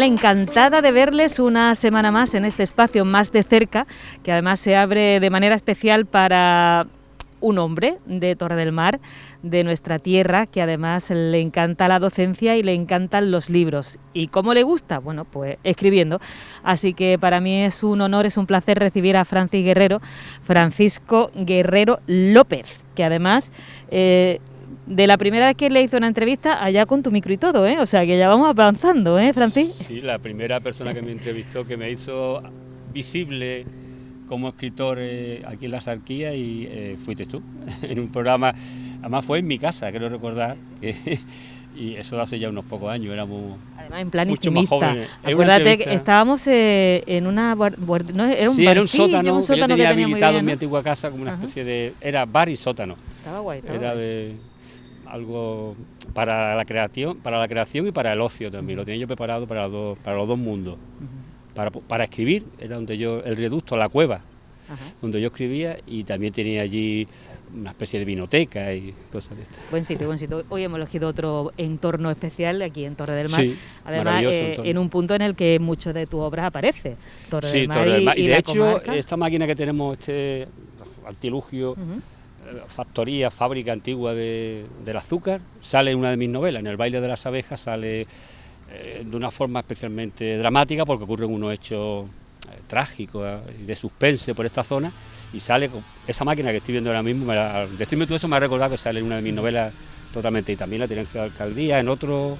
Fenomenal, encantada de verles una semana más en este espacio más de cerca, que además se abre de manera especial para un hombre de Torre del Mar, de nuestra tierra, que además le encanta la docencia y le encantan los libros. ¿Y cómo le gusta? Bueno, pues escribiendo. Así que para mí es un honor, es un placer recibir a Francisco Guerrero López, que además... de la primera vez que le hizo una entrevista, allá con tu micro y todo, ¿eh? O sea, que ya vamos avanzando, ¿eh, Francis? Sí, la primera persona que me entrevistó, que me hizo visible como escritor aquí en la Sarquía, y fuiste tú, en un programa, además fue en mi casa, quiero recordar, y eso hace ya unos pocos años, éramos además en plan mucho más jóvenes. Acuérdate que estábamos en una... ¿no? Era un sí, bar, era un sótano, que yo tenía habilitado bien, en mi ¿no? antigua casa como una especie de... Era bar y sótano. Estaba guay, Era de... algo para la creación y para el ocio también. Lo tenía yo preparado para los dos mundos. Para escribir, era donde yo, el reducto, la cueva, donde yo escribía, y también tenía allí una especie de vinoteca y cosas de estas. Buen sitio, buen sitio. Hoy hemos elegido otro entorno especial aquí en Torre del Mar. Sí, además, en un punto en el que mucho de tu obra aparece. Torre del Mar. Y de hecho, esta máquina que tenemos, este artilugio, factoría, fábrica antigua del azúcar, sale en una de mis novelas, en El baile de las abejas, sale de una forma especialmente dramática porque ocurren unos hechos trágicos y de suspense por esta zona, y sale con esa máquina que estoy viendo ahora mismo. Al decirme todo eso me ha recordado que sale en una de mis novelas totalmente, y también la tenencia de alcaldía en otro,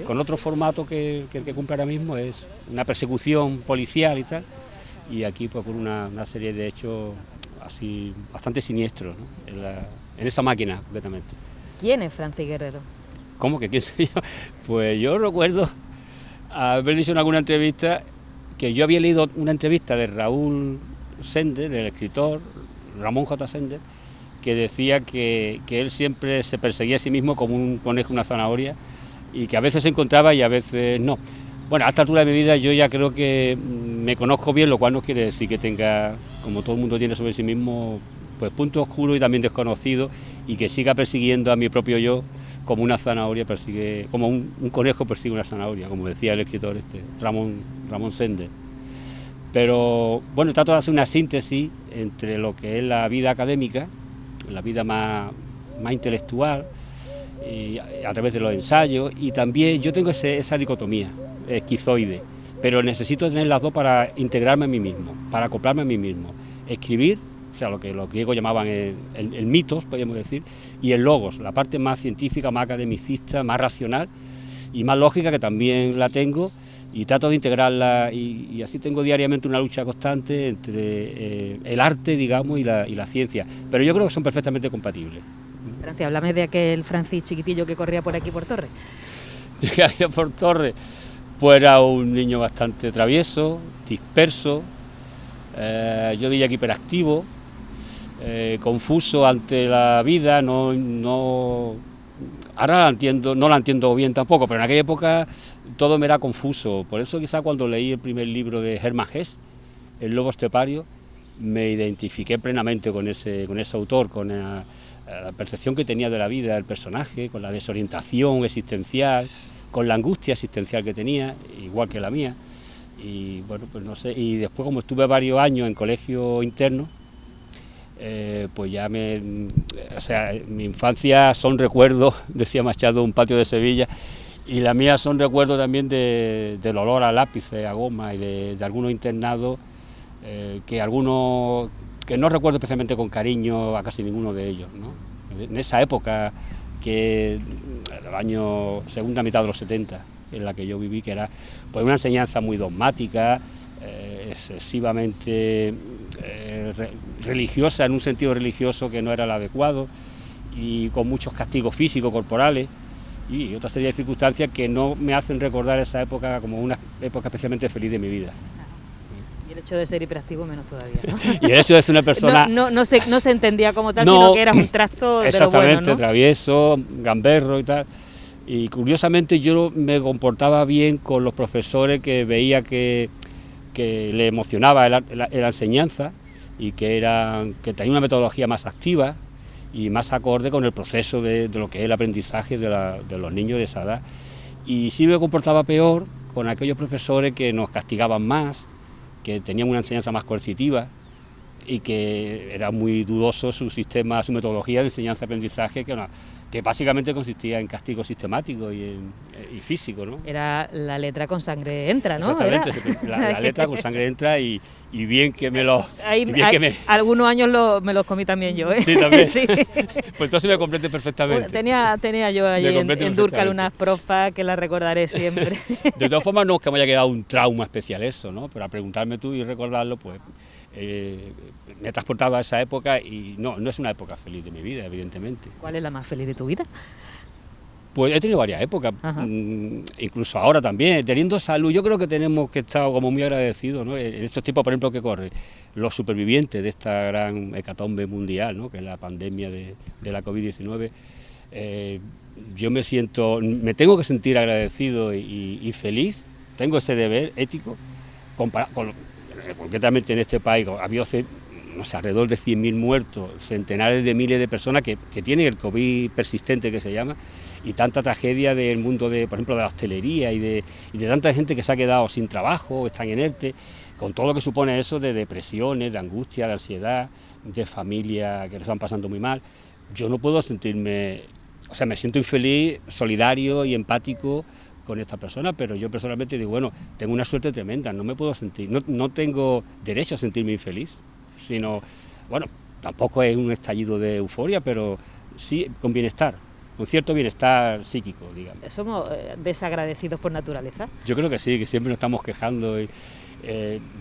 con otro formato que el que cumple ahora mismo, es una persecución policial y tal, y aquí pues por una serie de hechos así bastante siniestros, ¿no? en esa máquina completamente. ¿Quién es Francis Guerrero? ¿Cómo que quién soy yo? Pues yo recuerdo haber dicho en alguna entrevista que yo había leído una entrevista de Raúl Sender, del escritor Ramón J. Sender, que decía que él siempre se perseguía a sí mismo como un conejo, una zanahoria, y que a veces se encontraba y a veces no. Bueno, a esta altura de mi vida yo ya creo que me conozco bien, lo cual no quiere decir que tenga, como todo el mundo tiene sobre sí mismo, pues puntos oscuros y también desconocidos, y que siga persiguiendo a mi propio yo como una zanahoria persigue, como un conejo persigue una zanahoria, como decía el escritor Ramón Sender. Pero bueno, trato de hacer una síntesis entre lo que es la vida académica, la vida más intelectual, y a través de los ensayos, y también yo tengo esa dicotomía esquizoide, pero necesito tener las dos para integrarme a mí mismo, para acoplarme a mí mismo. Escribir, o sea, lo que los griegos llamaban el mitos, podríamos decir, y el logos, la parte más científica, más academicista, más racional y más lógica, que también la tengo, y trato de integrarla, y así tengo diariamente una lucha constante entre el arte, digamos, y la ciencia, pero yo creo que son perfectamente compatibles. Francia, háblame de aquel Francis chiquitillo que corría por aquí por Torre. Que había por Torre, pues era un niño bastante travieso, disperso, yo diría que hiperactivo, confuso ante la vida, ahora no la entiendo bien tampoco, pero en aquella época todo me era confuso. Por eso quizá cuando leí el primer libro de Hermann Hesse, El lobo estepario, me identifiqué plenamente con ese autor, con la percepción que tenía de la vida del personaje, con la desorientación existencial, con la angustia existencial que tenía, igual que la mía. Y bueno, pues no sé, y después, como estuve varios años en colegio interno, pues ya mi infancia son recuerdos, decía Machado, un patio de Sevilla, y la mía son recuerdos también del olor a lápices, a goma, y de algunos internados, que no recuerdo especialmente con cariño a casi ninguno de ellos, ¿no? En esa época, que el año segunda mitad de los 70, en la que yo viví, que era pues una enseñanza muy dogmática, excesivamente religiosa, en un sentido religioso que no era el adecuado, y con muchos castigos físicos, corporales, y otra serie de circunstancias que no me hacen recordar esa época como una época especialmente feliz de mi vida. Y el hecho de ser hiperactivo menos todavía, ¿no? Y el hecho de ser una persona... No se entendía como tal, sino que eras un trasto de lo bueno, ¿no? Exactamente, travieso, gamberro y tal. Y curiosamente yo me comportaba bien con los profesores que veía que le emocionaba la enseñanza, y que tenía una metodología más activa y más acorde con el proceso de lo que es el aprendizaje de los niños de esa edad. Y sí me comportaba peor con aquellos profesores que nos castigaban más, que tenían una enseñanza más coercitiva y que era muy dudoso su sistema, su metodología de enseñanza-aprendizaje, que básicamente consistía en castigo sistimático y físico, ¿no? Era la letra con sangre entra, ¿no? Exactamente, la letra con sangre entra y bien que me lo... Algunos años me los comí también yo, ¿eh? Sí, también. Sí. Pues entonces me comprende perfectamente. Tenía yo allí en Dúrcal unas profas que las recordaré siempre. De todas formas, no es que me haya quedado un trauma especial eso, ¿no? Pero al preguntarme tú y recordarlo, pues me he transportado a esa época y no es una época feliz de mi vida, evidentemente. ¿Cuál es la más feliz de tu vida? Pues he tenido varias épocas, incluso ahora también, teniendo salud. Yo creo que tenemos que estar como muy agradecidos, ¿no? En estos tiempos, por ejemplo, que corre, los supervivientes de esta gran hecatombe mundial, ¿no? Que es la pandemia de la COVID-19, yo me tengo que sentir agradecido y feliz, tengo ese deber ético, concretamente en este país ha habido alrededor de 100.000 muertos, centenares de miles de personas que tienen el COVID persistente, que se llama, y tanta tragedia del mundo, por ejemplo, de la hostelería y de tanta gente que se ha quedado sin trabajo, están en ERTE, con todo lo que supone eso de depresiones, de angustia, de ansiedad, de familias que lo están pasando muy mal. Yo no puedo sentirme, me siento infeliz, solidario y empático con esta persona, pero yo personalmente digo, bueno, tengo una suerte tremenda, no me puedo sentir, no tengo derecho a sentirme infeliz, sino, bueno, tampoco es un estallido de euforia, pero sí con bienestar, con cierto bienestar psíquico, digamos. ¿Somos desagradecidos por naturaleza? Yo creo que sí, que siempre nos estamos quejando.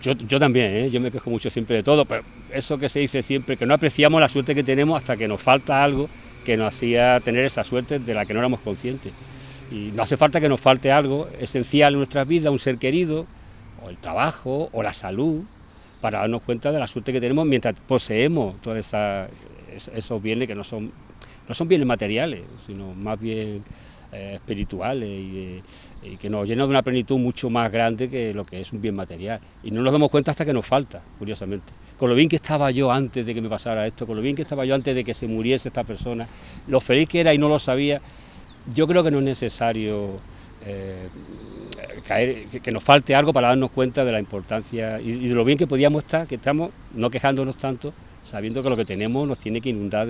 Yo también, yo me quejo mucho siempre de todo, pero eso que se dice siempre, que no apreciamos la suerte que tenemos hasta que nos falta algo que nos hacía tener esa suerte de la que no éramos conscientes. Y no hace falta que nos falte algo esencial en nuestras vidas, un ser querido, o el trabajo, o la salud, para darnos cuenta de la suerte que tenemos mientras poseemos todos esos bienes que no son bienes materiales, sino más bien espirituales y que nos llenan de una plenitud mucho más grande que lo que es un bien material. Y no nos damos cuenta hasta que nos falta, curiosamente. Con lo bien que estaba yo antes de que me pasara esto, con lo bien que estaba yo antes de que se muriese esta persona, lo feliz que era y no lo sabía. Yo creo que no es necesario que nos falte algo para darnos cuenta de la importancia y de lo bien que podíamos estar, que estamos no quejándonos tanto, sabiendo que lo que tenemos nos tiene que inundar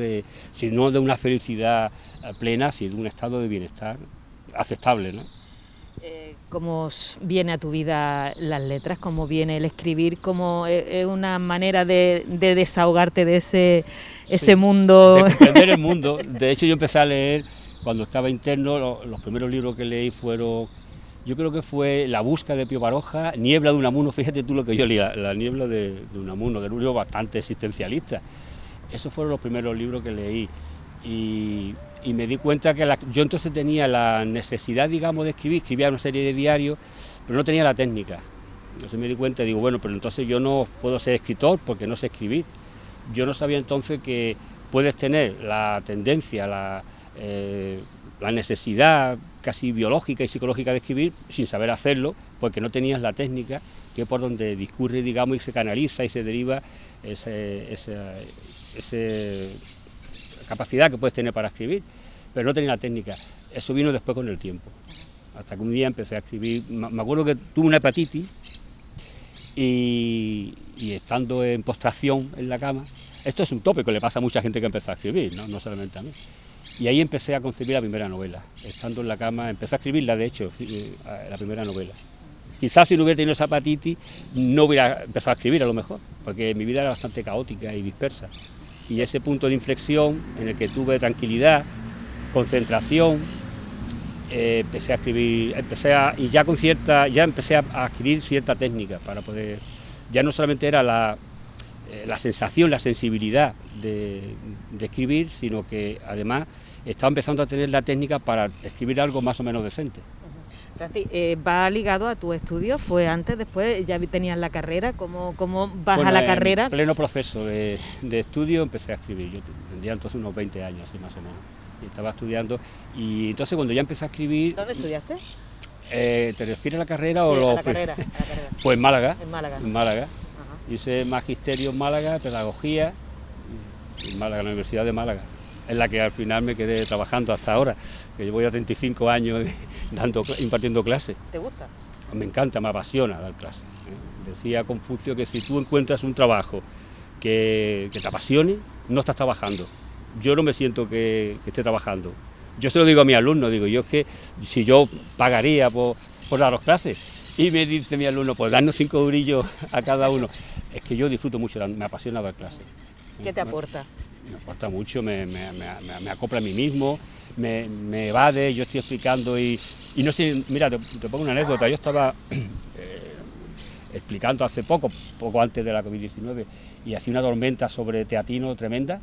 si no de una felicidad plena, sino de un estado de bienestar aceptable, ¿no? ¿Cómo viene a tu vida las letras? ¿Cómo viene el escribir? ¿Cómo es una manera de desahogarte de ese mundo? De comprender el mundo. De hecho, yo empecé a leer cuando estaba interno. Los primeros libros que leí fueron, yo creo que fue La busca de Pío Baroja, Niebla de Unamuno. Fíjate tú lo que yo leía, La niebla de Unamuno, que era un libro bastante existencialista. Esos fueron los primeros libros que leí y me di cuenta que yo entonces tenía la necesidad, digamos, de escribía una serie de diarios, pero no tenía la técnica. Entonces me di cuenta y digo, bueno, pero entonces yo no puedo ser escritor porque no sé escribir. Yo no sabía entonces que puedes tener la tendencia, la necesidad casi biológica y psicológica de escribir sin saber hacerlo, porque no tenías la técnica, que es por donde discurre, digamos, y se canaliza y se deriva esa capacidad que puedes tener para escribir, pero no tenía la técnica. Eso vino después con el tiempo, hasta que un día empecé a escribir. Me acuerdo que tuve una hepatitis y estando en postración en la cama, esto es un tópico, le pasa a mucha gente que empezó a escribir, no solamente a mí. Y ahí empecé a concebir la primera novela. Estando en la cama, empecé a escribirla, de hecho, la primera novela. Quizás si no hubiera tenido esa hepatitis, no hubiera empezado a escribir a lo mejor, porque mi vida era bastante caótica y dispersa. Y ese punto de inflexión en el que tuve tranquilidad, concentración, empecé a escribir, y ya empecé a adquirir cierta técnica para poder, ya no solamente era la sensación, la sensibilidad de escribir, sino que además estaba empezando a tener la técnica para escribir algo más o menos decente. Francis, ¿va ligado a tu estudio? ¿Fue antes, después? ¿Ya tenías la carrera? ¿Cómo vas a la carrera? En pleno proceso de estudio empecé a escribir. Yo tendría entonces unos 20 años, así más o menos. Y estaba estudiando. Y entonces cuando ya empecé a escribir... ¿Dónde estudiaste? ¿Te refieres a la carrera o a la carrera? Pues en Málaga. En Málaga. Hice magisterio en Málaga, pedagogía, en Málaga, en la Universidad de Málaga, en la que al final me quedé trabajando hasta ahora, que llevo ya 35 años impartiendo clases. ¿Te gusta? me encanta, me apasiona dar clases. Decía Confucio que si tú encuentras un trabajo que te apasione, no estás trabajando. Yo no me siento que esté trabajando. Yo se lo digo a mis alumnos, digo, yo es que si yo pagaría por daros clases, y me dice mi alumno, pues darnos 5 eurillos a cada uno. Es que yo disfruto mucho, me apasiona dar clases. ¿Qué te aporta? Me aporta mucho, me acopla a mí mismo, me evade, yo estoy explicando y no sé, mira, te pongo una anécdota, yo estaba explicando hace poco antes de la COVID-19, y hacía una tormenta sobre Teatino tremenda,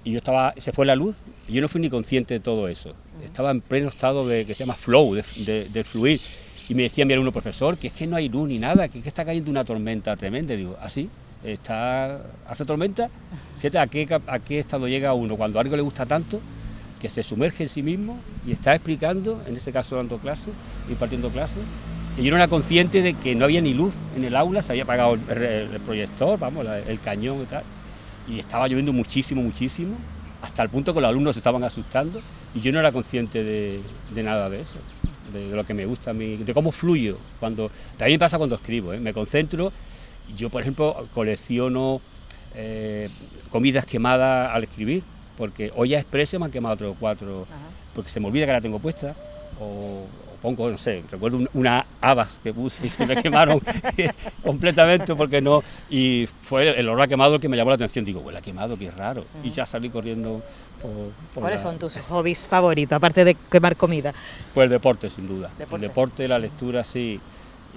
y se fue la luz, y yo no fui ni consciente de todo eso, estaba en pleno estado que se llama flow, de fluir, y me decía mi alumno, profesor, que es que no hay luz ni nada, que está cayendo una tormenta tremenda, y digo, ¿así? ¿Hace tormenta? Fíjate a qué estado llega uno cuando algo le gusta tanto, que se sumerge en sí mismo y está explicando, en este caso dando clases, impartiendo clases, y yo no era consciente de que no había ni luz en el aula, se había apagado el proyector, vamos, el cañón y tal, y estaba lloviendo muchísimo, muchísimo, hasta el punto que los alumnos se estaban asustando, y yo no era consciente de nada de eso, de lo que me gusta a mí, de cómo fluyo, también pasa cuando escribo, me concentro. Yo, por ejemplo, colecciono comidas quemadas al escribir, porque ollas express me han quemado 3 o 4, porque se me olvida que la tengo puesta, o pongo, no sé, recuerdo unas habas que puse y se me quemaron completamente porque no, y fue el olor a quemado el que me llamó la atención, digo, huele a quemado, qué raro, y ya salí corriendo por ¿Cuáles son tus hobbies favoritos, aparte de quemar comida? Pues el deporte, sin duda, el deporte, la lectura, sí,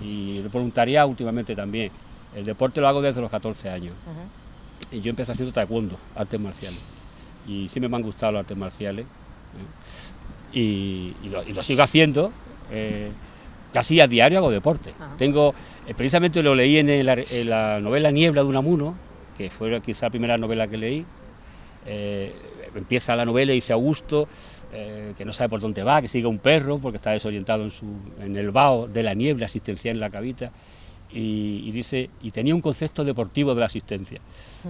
y el voluntariado últimamente también. El deporte lo hago desde los 14 años, y yo empecé haciendo taekwondo, artes marciales, y siempre me han gustado las artes marciales, y lo sigo haciendo, casi a diario hago deporte. Tengo, precisamente lo leí en la novela Niebla de Unamuno, que fue quizá la primera novela que leí. Empieza la novela y dice Augusto, que no sabe por dónde va, que sigue un perro porque está desorientado en el vaho de la niebla asistencial en la cabita, y dice, y tenía un concepto deportivo de la asistencia.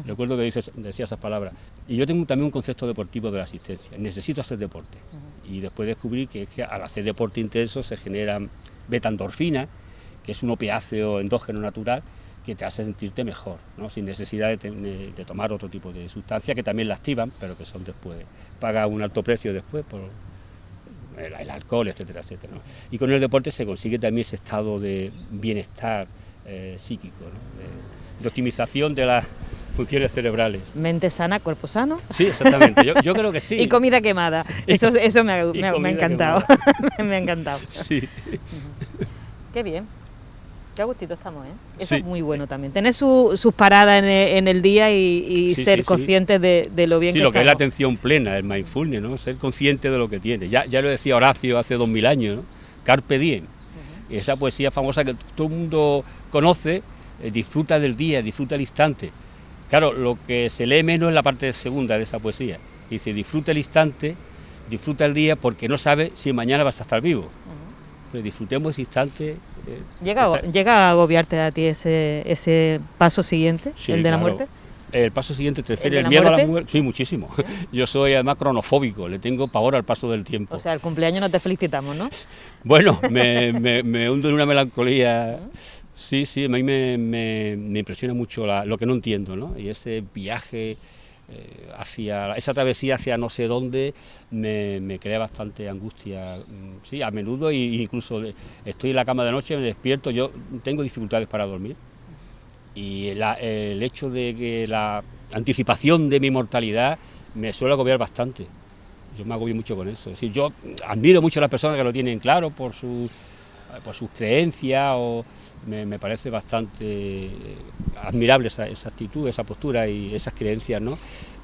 Recuerdo que decía esas palabras. Y yo tengo también un concepto deportivo de la asistencia, necesito hacer deporte. Y después descubrí que al hacer deporte intenso se generan beta-endorfina, que es un opiáceo endógeno natural que te hace sentirte mejor, ¿no? Sin necesidad de tomar otro tipo de sustancias que también la activan, pero que son después, paga un alto precio después por el alcohol, etcétera, etcétera, ¿no? Y con el deporte se consigue también ese estado de bienestar psíquico, ¿no? de optimización de las funciones cerebrales. Mente sana, cuerpo sano. Sí, exactamente, yo creo que sí. Y comida quemada, eso me ha encantado, me ha encantado. Sí. Qué bien. Qué a gustito estamos, ¿eh? Eso sí. Es muy bueno también. Tener sus paradas en el día y sí, ser conscientes de lo bien que estamos. Sí, lo que es la atención plena, el mindfulness, ¿no? Ser consciente de lo que tiene. Ya lo decía Horacio hace 2000 años, ¿no? Carpe diem. Esa poesía famosa que todo el mundo conoce, disfruta del día, disfruta el instante. Claro, lo que se lee menos es la parte segunda de esa poesía. Dice, disfruta el instante, disfruta el día, porque no sabe si mañana vas a estar vivo. Pues disfrutemos ese instante. ¿Llega a agobiarte a ti ese paso siguiente, sí, el de la muerte? El paso siguiente te refiere el miedo a la muerte. Sí, muchísimo. Yo soy además cronofóbico, le tengo pavor al paso del tiempo. O sea, el cumpleaños no te felicitamos, ¿no? Bueno, me hundo en una melancolía. Sí, a mí me impresiona mucho lo que no entiendo, ¿no? Y ese viaje esa travesía hacia no sé dónde me crea bastante angustia, sí, a menudo, e incluso estoy en la cama de noche, me despierto, yo tengo dificultades para dormir, y el hecho de que la anticipación de mi mortalidad me suele agobiar bastante. Yo me agobio mucho con eso. Es decir, yo admiro mucho a las personas que lo tienen claro por sus creencias, o me parece bastante admirable esa actitud, esa postura y esas creencias, ¿no?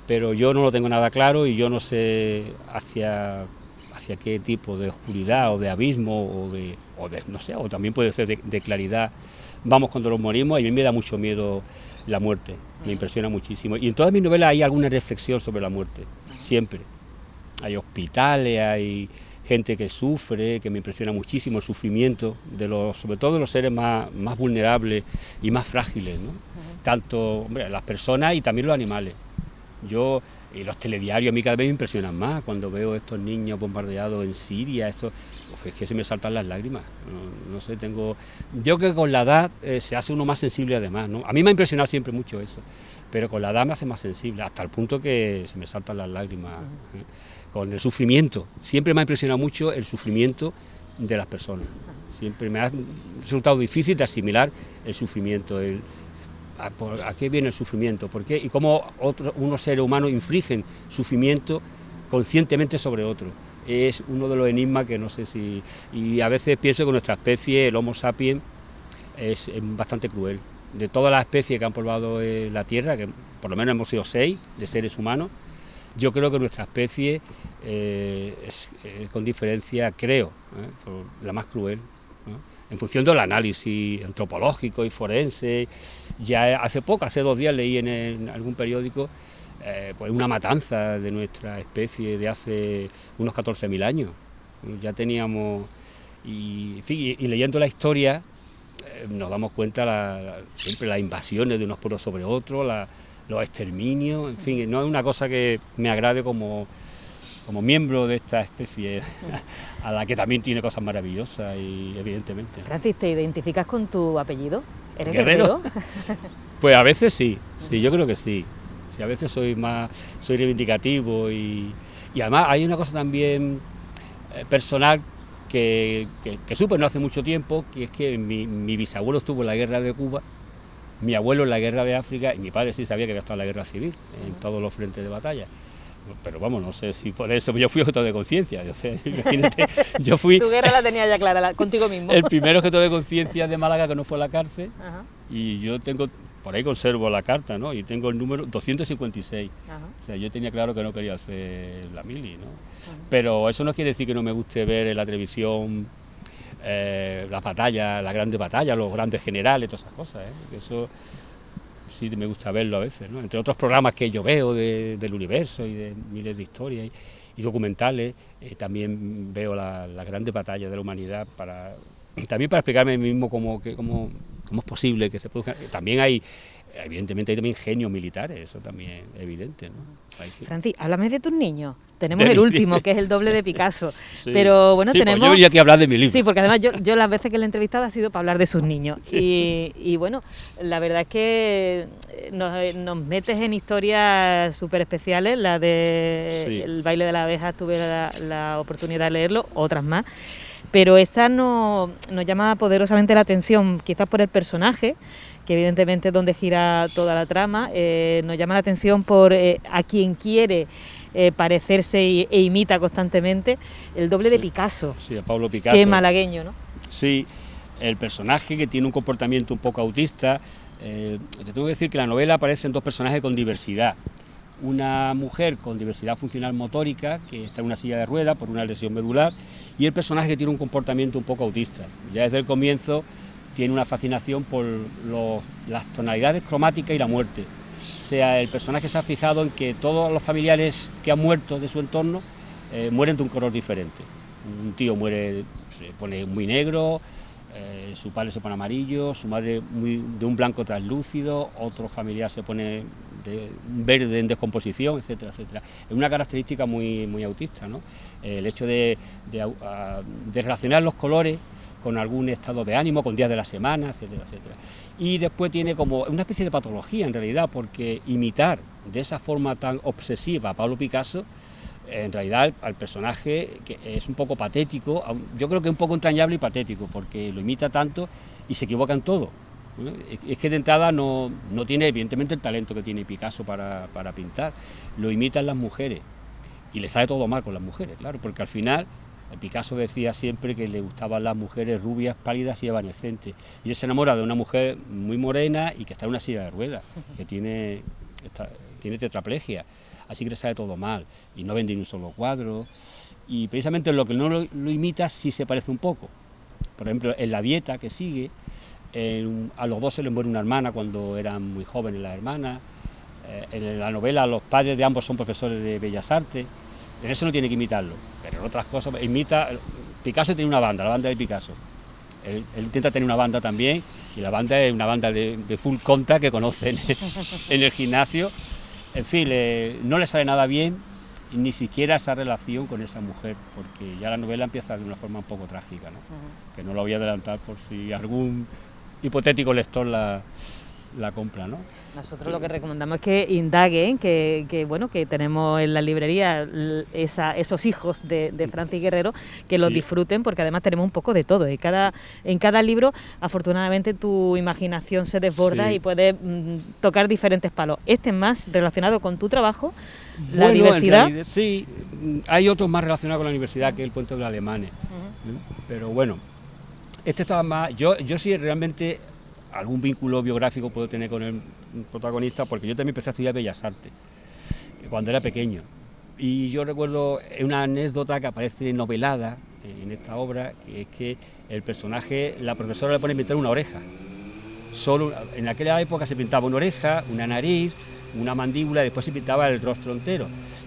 Pero yo no lo tengo nada claro y yo no sé hacia qué tipo de oscuridad o de abismo o de no sé, o también puede ser de claridad vamos cuando nos morimos. Y a mí me da mucho miedo la muerte, me impresiona muchísimo. Y en todas mis novelas hay alguna reflexión sobre la muerte, siempre. Hay hospitales, hay gente que sufre, que me impresiona muchísimo el sufrimiento, sobre todo de los seres más vulnerables y más frágiles, ¿no? Tanto las personas y también los animales. Yo Y los telediarios a mí cada vez me impresionan más cuando veo estos niños bombardeados en Siria, es que se me saltan las lágrimas. No sé, yo creo que con la edad se hace uno más sensible además, ¿no? A mí me ha impresionado siempre mucho eso, pero con la edad me hace más sensible, hasta el punto que se me saltan las lágrimas. Con el sufrimiento, siempre me ha impresionado mucho el sufrimiento de las personas. Siempre me ha resultado difícil de asimilar el sufrimiento, ¿a qué viene el sufrimiento? ¿Por qué? Y cómo unos seres humanos infligen sufrimiento conscientemente sobre otro. Es uno de los enigmas que no sé si... Y a veces pienso que nuestra especie, el Homo sapiens, es bastante cruel. De todas las especies que han poblado la Tierra, que por lo menos hemos sido 6 de seres humanos, yo creo que nuestra especie es con diferencia, la más cruel, ¿no? En función del análisis antropológico y forense. Ya hace 2 días leí en algún periódico pues una matanza de nuestra especie de hace unos 14.000 años. Ya teníamos, y leyendo la historia nos damos cuenta siempre las invasiones de unos pueblos sobre otros, los exterminios, en fin, no es una cosa que me agrade como miembro de esta especie, a la que también tiene cosas maravillosas, y evidentemente. Francis, ¿te identificas con tu apellido? ¿Eres guerrero? Pues a veces sí, yo creo que sí. A veces soy reivindicativo y además hay una cosa también personal que supe no hace mucho tiempo, que es que mi bisabuelo estuvo en la guerra de Cuba, mi abuelo en la guerra de África, y mi padre sí sabía que había estado en la guerra civil, en todos los frentes de batalla. Pero vamos, no sé si por eso yo fui objeto de conciencia. Imagínate, yo fui... Tu guerra la tenía ya clara, contigo mismo. El primer objeto de conciencia de Málaga que no fue a la cárcel. Ajá. Y yo por ahí conservo la carta, ¿no? Y tengo el número 256. Ajá. O sea, yo tenía claro que no quería hacer la mili, ¿no? Ajá. Pero eso no quiere decir que no me guste ver en la televisión las batallas, las grandes batallas, los grandes generales, todas esas cosas, ¿eh? Eso sí me gusta verlo a veces, ¿no? Entre otros programas que yo veo del universo y de miles de historias y documentales, también veo las grandes batallas de la humanidad también para explicarme a mí mismo cómo es posible que se produzca. También evidentemente hay también genios militares, eso también es evidente, ¿no? Francis, háblame de tus niños. Tenemos el último, que es el doble de Picasso. Sí. Pero bueno, sí, tenemos... Pues yo venía aquí a hablar de mi libro. Sí, porque además yo las veces que le he entrevistado ha sido para hablar de sus niños. Sí. Y bueno, la verdad es que nos metes en historias súper especiales. La de El baile de la abeja tuve la oportunidad de leerlo, otras más. Pero esta nos llama poderosamente la atención, quizás por el personaje, que evidentemente es donde gira toda la trama. Nos llama la atención por a quien quiere parecerse e imita constantemente, el doble de Picasso. Sí, a Pablo Picasso. Que es malagueño, ¿no? Sí, el personaje que tiene un comportamiento un poco autista. Te tengo que decir que en la novela aparecen 2 personajes con diversidad. Una mujer con diversidad funcional motórica, que está en una silla de ruedas por una lesión medular, y el personaje que tiene un comportamiento un poco autista. Ya desde el comienzo tiene una fascinación por las tonalidades cromáticas y la muerte. O sea, el personaje se ha fijado en que todos los familiares que han muerto de su entorno mueren de un color diferente. Un tío se pone muy negro, su padre se pone amarillo, su madre de un blanco translúcido, otro familiar se pone de un verde en descomposición, etcétera, etcétera. Es una característica muy autista, ¿no? El hecho de relacionar los colores con algún estado de ánimo, con días de la semana, etcétera, etcétera. Y después tiene como una especie de patología en realidad, porque imitar de esa forma tan obsesiva a Pablo Picasso, en realidad al personaje, que es un poco patético, yo creo que es un poco entrañable y patético, porque lo imita tanto y se equivoca en todo. Es que de entrada no tiene evidentemente el talento que tiene Picasso para pintar, lo imitan las mujeres y le sale todo mal con las mujeres, claro, porque al final Picasso decía siempre que le gustaban las mujeres rubias, pálidas y evanescentes, y él se enamora de una mujer muy morena y que está en una silla de ruedas, que tiene tetraplegia, así que le sale todo mal y no vende ni un solo cuadro, y precisamente en lo que no lo imita sí se parece un poco. Por ejemplo, en La dieta que sigue, a los 2 se les muere una hermana cuando eran muy jóvenes las hermanas. En la novela los padres de ambos son profesores de Bellas Artes. En eso no tiene que imitarlo, pero en otras cosas imita. Picasso tiene una banda, la banda de Picasso. Él intenta tener una banda también, y la banda es una banda de full contact que conocen en el gimnasio. en fin, no le sale nada bien, ni siquiera esa relación con esa mujer, porque ya la novela empieza de una forma un poco trágica, ¿no? Que no lo voy a adelantar por si algún hipotético lector la compra, ¿no? Nosotros lo que recomendamos es que indaguen, que bueno, que tenemos en la librería esos hijos de Francis Guerrero, que los disfruten, porque además tenemos un poco de todo. En cada libro, afortunadamente, tu imaginación se desborda y puedes tocar diferentes palos. Este es más relacionado con tu trabajo, la diversidad. Sí, hay otros más relacionados con la universidad, que es el puente de los alemanes. Pero bueno, este estaba más... Yo sí realmente... algún vínculo biográfico puedo tener con el protagonista, porque yo también empecé a estudiar Bellas Artes cuando era pequeño, y yo recuerdo una anécdota que aparece novelada en esta obra, que es que el personaje, la profesora le pone a pintar una oreja. Solo en aquella época se pintaba una oreja, una nariz, una mandíbula, y después se pintaba el rostro entero.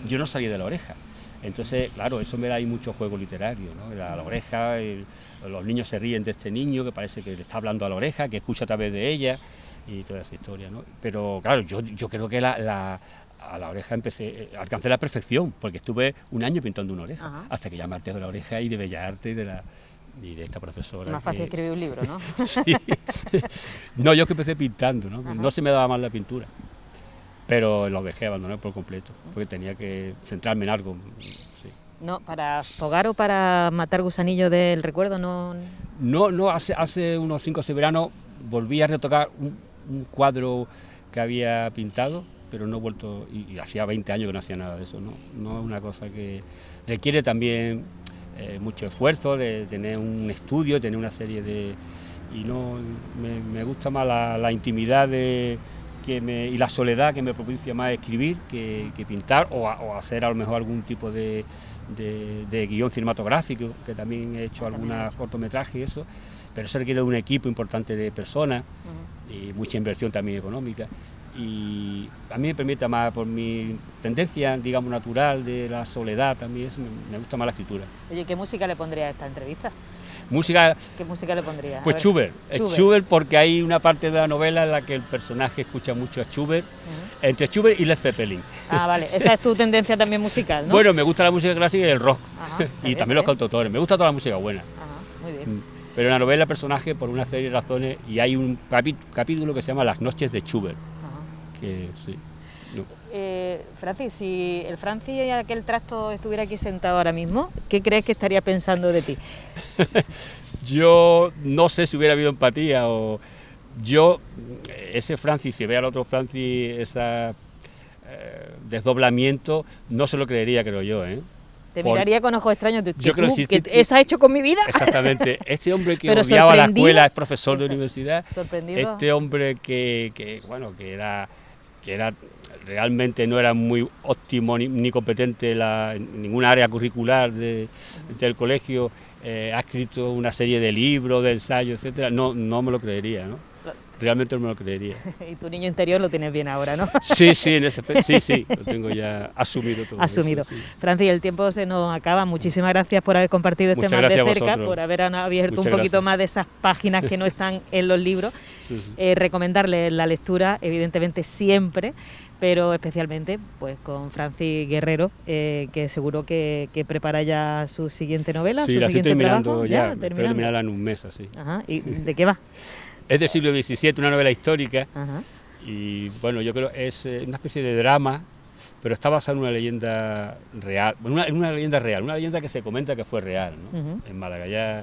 Yo no salía de la oreja. Entonces, claro, eso me da ahí mucho juego literario, ¿no? La oreja, los niños se ríen de este niño que parece que le está hablando a la oreja, que escucha a través de ella, y toda esa historia, ¿no? Pero claro, yo creo que a la oreja alcancé la perfección, porque estuve un año pintando una oreja, hasta que ya me harté de la oreja y de Bellas Artes y de esta profesora. Más fácil escribir un libro, ¿no? Sí. No, yo es que empecé pintando, ¿no? No se me daba mal la pintura, pero lo dejé abandonar por completo, porque tenía que centrarme en algo. Sí. No, ¿para fogar o para matar gusanillo del recuerdo? No, hace unos 5 o 6 veranos volví a retocar un cuadro que había pintado, pero no he vuelto, y hacía 20 años que no hacía nada de eso, no es una cosa que requiere también mucho esfuerzo, de tener un estudio, tener una serie de... y no, me gusta más la intimidad y la soledad que me propicia más escribir que pintar o hacer a lo mejor algún tipo de guión cinematográfico, que también he hecho algunos cortometrajes y eso, pero eso requiere de un equipo importante de personas y mucha inversión también económica, y a mí me permite más, por mi tendencia, digamos, natural de la soledad también, eso me gusta más la escritura. Oye, ¿qué música le pondría a esta entrevista? ¿Qué música le pondría? Pues Schubert, porque hay una parte de la novela en la que el personaje escucha mucho a Schubert, entre Schubert y Led Zeppelin. Ah, vale, esa es tu tendencia también musical, ¿no? Bueno, me gusta la música clásica y el rock, y también los cantautores, me gusta toda la música buena. Muy bien. Pero en la novela el personaje, por una serie de razones, y hay un capítulo que se llama Las noches de Schubert, que sí. No. Francis, si el Francis y aquel trasto estuviera aquí sentado ahora mismo, ¿qué crees que estaría pensando de ti? Yo no sé si hubiera habido empatía o... ese Francis, si ve al otro Francis, ese desdoblamiento, no se lo creería, creo yo, ¿eh? Te miraría con ojos extraños. Yo creo que sí. ¿Eso ha hecho con mi vida? Exactamente. Este hombre que odiaba la escuela, es profesor de universidad. Sorprendido. Este hombre que realmente no era muy óptimo ni competente en ninguna área curricular del colegio, ha escrito una serie de libros, de ensayos, etcétera. No me lo creería, ¿no? Realmente no me lo creería. Y tu niño interior lo tienes bien ahora, ¿no? Sí, lo tengo ya asumido todo. Asumido. Eso, sí. Francis, el tiempo se nos acaba. Muchísimas gracias por haber compartido este más de cerca, por haber abierto un poquito más de esas páginas que no están en los libros. Recomendarles la lectura, evidentemente siempre, pero especialmente pues con Francis Guerrero, que seguro que prepara ya su siguiente novela, sí, su siguiente terminando trabajo. Espero terminarla en un mes así. ¿Y de qué va? Es del siglo XVII, una novela histórica, y bueno, yo creo que es una especie de drama, pero está basada en una leyenda real, en una leyenda real, una leyenda que se comenta que fue real, ¿no? En Málaga. Ya,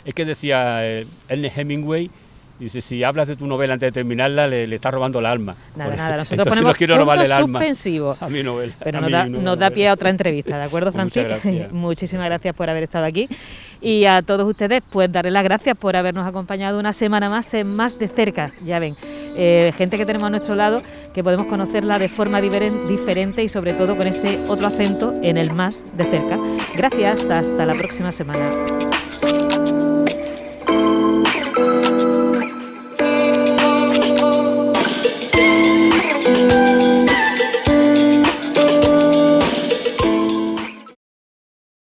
es que decía Ernest Hemingway, dice, si hablas de tu novela antes de terminarla, le estás robando el alma. Nada, nosotros ponemos puntos suspensivos. A mi novela. Pero nos da pie a otra entrevista, ¿de acuerdo, Francis? Muchas gracias. Muchísimas gracias por haber estado aquí. Y a todos ustedes, pues darles las gracias por habernos acompañado una semana más en Más de Cerca. Ya ven, gente que tenemos a nuestro lado, que podemos conocerla de forma diferente y sobre todo con ese otro acento en el Más de Cerca. Gracias, hasta la próxima semana.